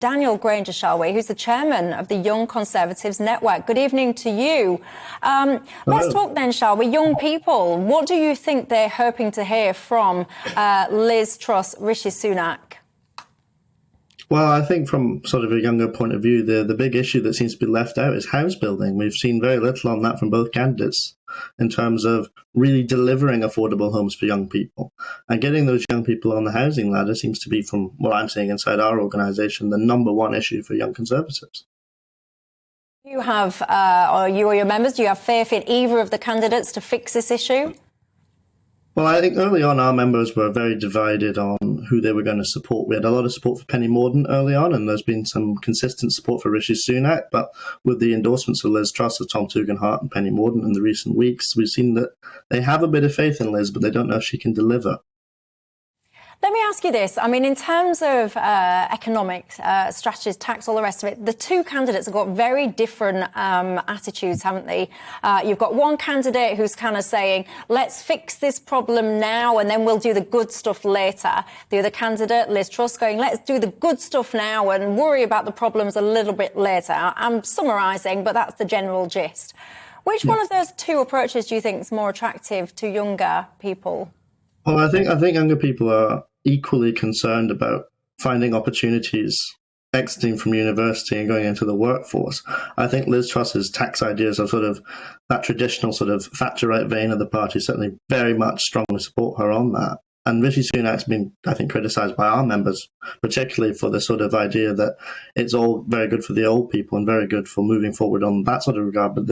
Daniel Grainger, shall we, who's the chairman of the Young Conservatives Network. Good evening to you. Let's talk then, shall we? Young people, what do you think they're hoping to hear from Liz Truss, Rishi Sunak? Well, I think from sort of a younger point of view, the big issue that seems to be left out is house building. We've seen very little on that from both candidates in terms of really delivering affordable homes for young people. And getting those young people on the housing ladder seems to be, from what I'm seeing inside our organisation, the number one issue for Young Conservatives. You have, or you or your members, do you have faith in either of the candidates to fix this issue? Well, I think early on our members were very divided on who they were going to support. We had a lot of support for Penny Mordaunt early on, and there's been some consistent support for Rishi Sunak. But with the endorsements of Liz Truss, of Tom Tugendhat and Penny Mordaunt in the recent weeks, we've seen that they have a bit of faith in Liz, but they don't know if she can deliver. Let me ask you this. I mean, in terms of economics, strategies, tax, all the rest of it, the two candidates have got very different attitudes, haven't they? You've got one candidate who's kind of saying, let's fix this problem now and then we'll do the good stuff later. The other candidate, Liz Truss, going, let's do the good stuff now and worry about the problems a little bit later. I'm summarising, but that's the general gist. Which one of those two approaches do you think is more attractive to younger people? Well, I think younger people are equally concerned about finding opportunities, exiting from university and going into the workforce. I think Liz Truss's tax ideas are sort of that traditional sort of Thatcherite vein of the party, certainly very much strongly support her on that. And Rishi Sunak's been, I think, criticised by our members, particularly for the sort of idea that it's all very good for the old people and very good for moving forward on that sort of regard. But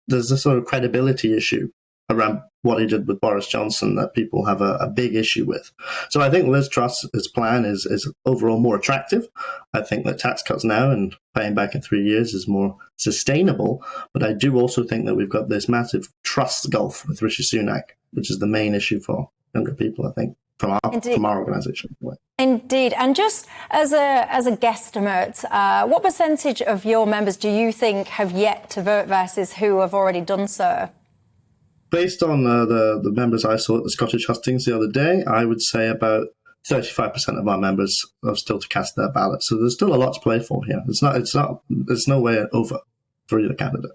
there's a sort of credibility issue around what he did with Boris Johnson that people have a big issue with. So I think Liz Truss's plan is overall more attractive. I think that tax cuts now and paying back in 3 years is more sustainable. But I do also think that we've got this massive trust gulf with Rishi Sunak, which is the main issue for younger people, I think, from our organisation. Indeed. And just as a guesstimate, what percentage of your members do you think have yet to vote versus who have already done so? Based on the members I saw at the Scottish hustings the other day, I would say about 35% of our members are still to cast their ballot. So there's still a lot to play for here. It's no way over for either candidate.